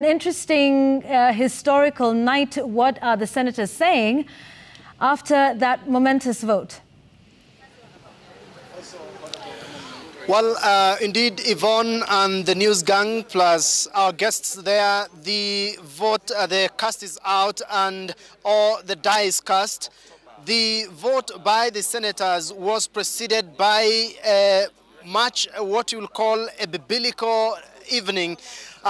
An interesting historical night. What are the senators saying after that momentous vote? Well, indeed, Yvonne and the news gang plus our guests there, the vote, the cast is out and or the die is cast. The vote by the senators was preceded by much what you will call a biblical evening.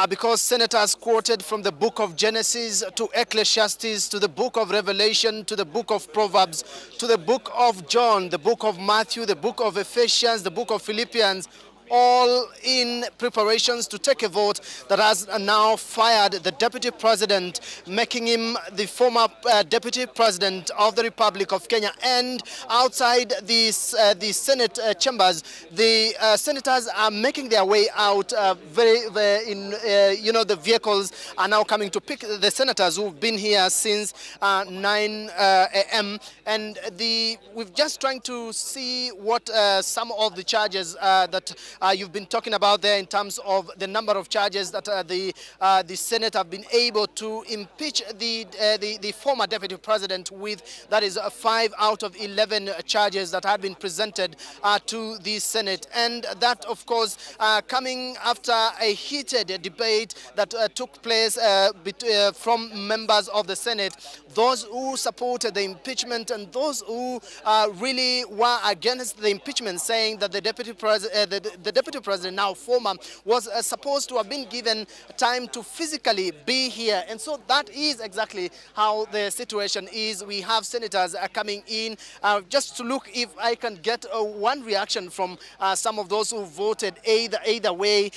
Because senators quoted from the book of Genesis to Ecclesiastes to the book of Revelation to the book of Proverbs to the book of John, the book of Matthew, the book of Ephesians, the book of Philippians, all in preparations to take a vote that has now fired the deputy president, making him the former deputy president of the Republic of Kenya. And outside the Senate chambers, the senators are making their way out. The vehicles are now coming to pick the senators who've been here since 9 a.m. And we're just trying to see what some of the charges that you've been talking about there in terms of the number of charges that the Senate have been able to impeach the former deputy president with. That is 5 out of 11 charges that had been presented to the Senate. And that, of course, coming after a heated debate that took place from members of the Senate, those who supported the impeachment and those who really were against the impeachment, saying that the deputy president, now former, was supposed to have been given time to physically be here. And so that is exactly how the situation is. We have senators coming in. Just to look if I can get one reaction from some of those who voted either way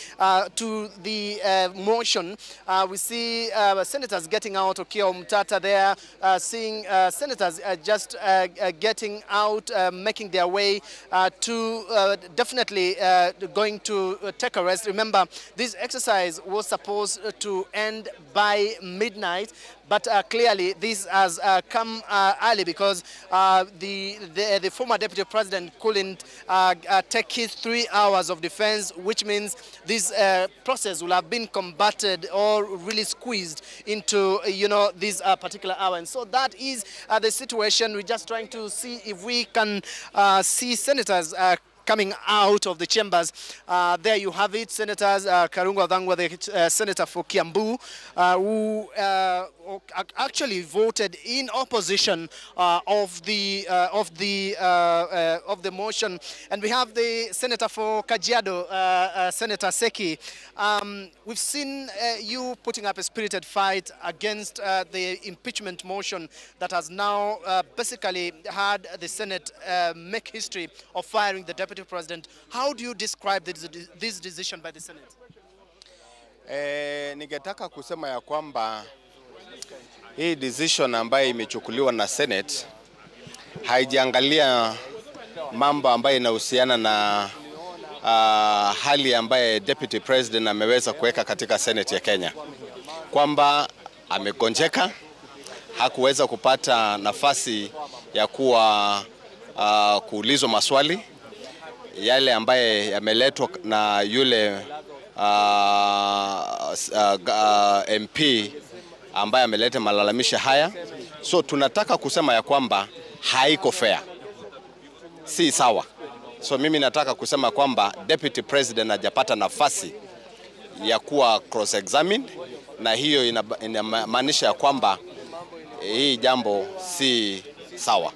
to the motion. We see senators getting out. Okiya Omtata there, seeing senators just getting out, making their way to definitely going to take a rest. Remember, this exercise was supposed to end by midnight, but clearly this has come early because the former deputy president couldn't take his 3 hours of defense, which means this process will have been combated or really squeezed into this particular hour. And so that is the situation. We're just trying to see if we can see senators coming out of the chambers. There you have it, Senators Karungo Adhangwa, the senator for Kiambu, who actually voted in opposition of the motion. And we have the senator for Kajiado, Senator Seki. We've seen you putting up a spirited fight against the impeachment motion that has now basically had the Senate make history of firing the deputy president. How do you describe this decision by the Senate? Ningetaka kusema ya kwamba hii decision ambayo imechukuliwa na Senate haijaangalia mambo ambayo inahusiana na hali ambaye deputy president ameweza kuweka katika Senate ya Kenya, kwamba amegonjeka, hakuweza kupata nafasi ya kuulizwa maswali yale ambaye yameletwa na yule MP ambaye ameleta malalamisho haya. So tunataka kusema ya kwamba haiko fair, si sawa. So mimi nataka kusema kwamba deputy president hajapata nafasi ya kuwa cross examined, na hiyo inamaanisha ya kwamba hii jambo si sawa.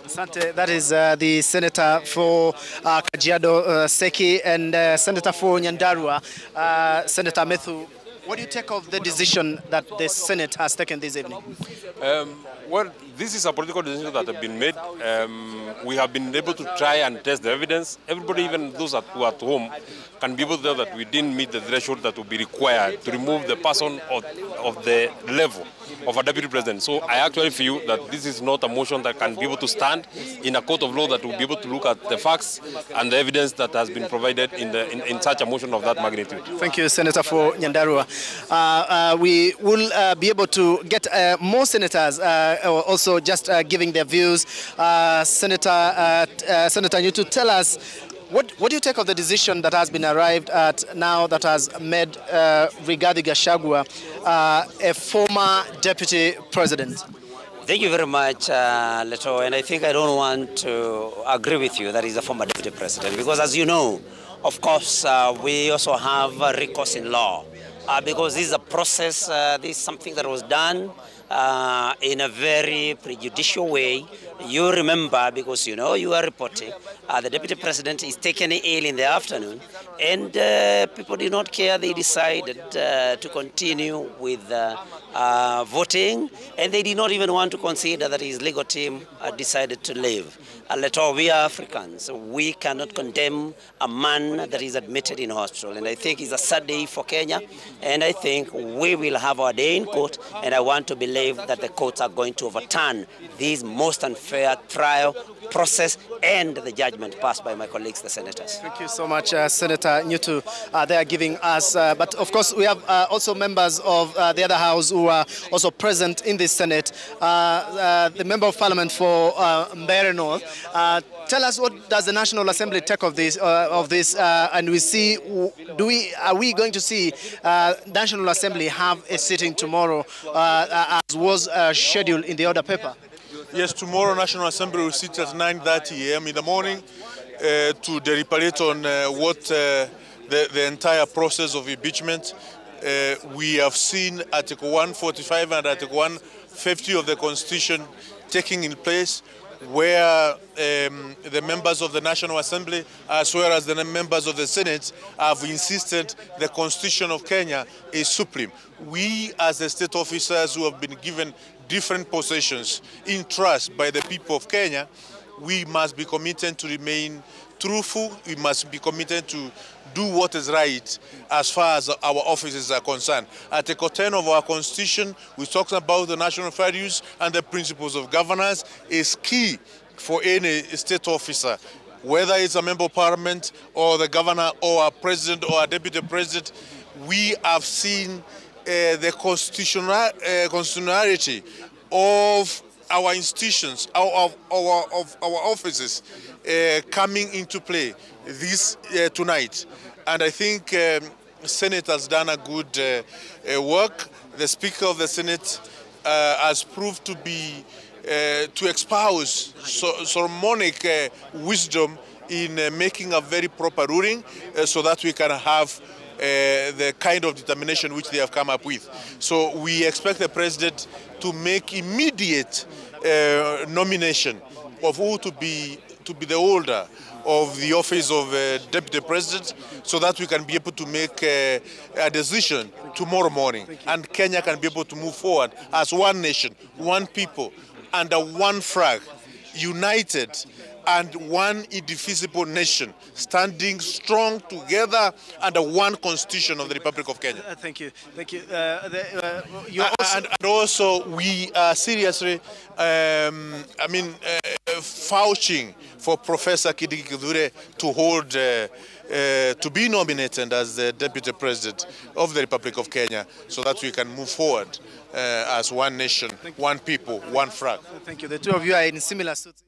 Asante. That is the senator for Kajiado, Seki, and senator for Nyandarua, Senator Methu. What do you take of the decision that the Senate has taken this evening? Well, this is a political decision that has been made. We have been able to try and test the evidence. Everybody, even those who are at home, can be able to tell that we didn't meet the threshold that would be required to remove the person of the level of a deputy president. So I actually feel that this is not a motion that can be able to stand in a court of law that will be able to look at the facts and the evidence that has been provided in such a motion of that magnitude. Thank you, Senator for Nyandarua. We will be able to get more senators also just giving their views. Senator Nyutu, tell us, What do you take of the decision that has been arrived at now that has made Rigathi Gachagua a former deputy president? Thank you very much, Leto. And I think I don't want to agree with you that he's a former deputy president, because as you know, of course, we also have recourse in law. Because this is a process, this is something that was done in a very prejudicial way. You remember, because you know you are reporting, the deputy president is taken ill in the afternoon, and people did not care. They decided to continue with voting, and they did not even want to consider that his legal team decided to leave. We are Africans. We cannot condemn a man that is admitted in hospital, and I think it's a sad day for Kenya, and I think we will have our day in court, and I want to believe that the courts are going to overturn this most unfair trial process and the judgment passed by my colleagues, the senators. Thank you so much, Senator Nyutu. They are giving us, but of course we have also members of the other house who are also present in the Senate. The Member of Parliament for Mbeere North. Tell us, what does the National Assembly take of this? And we see, are we going to see National Assembly have a sitting tomorrow, as was scheduled in the order paper? Yes, tomorrow National Assembly will sit at 9:30 a.m. in the morning to deliberate on what the entire process of impeachment. We have seen Article 145 and Article 150 of the Constitution taking in place, where the members of the National Assembly, as well as the members of the Senate, have insisted the Constitution of Kenya is supreme. We, as the state officers who have been given different positions in trust by the people of Kenya, we must be committed to remain truthful. We must be committed to do what is right as far as our offices are concerned. Article 10 of our Constitution, which talks about the national values and the principles of governance, is key for any state officer, whether it's a member of parliament or the governor or a president or a deputy president. We have seen the constitutionality of our institutions, of our offices coming into play this tonight. And I think the Senate has done a good work. The Speaker of the Senate has proved to be, to espouse sermonic wisdom in making a very proper ruling so that we can have the kind of determination which they have come up with. So we expect the President to make immediate nomination of who to be the holder of the office of Deputy President, so that we can be able to make a decision tomorrow morning, and Kenya can be able to move forward as one nation, one people, under one flag, united, and one indivisible nation, standing strong together under one constitution of the Republic of Kenya. Thank you. Thank you. And also we are seriously, vouching for Professor Kindiki Kithure to hold, to be nominated as the Deputy President of the Republic of Kenya, so that we can move forward as one nation, one people, one flag. Thank you. The two of you are in similar suits.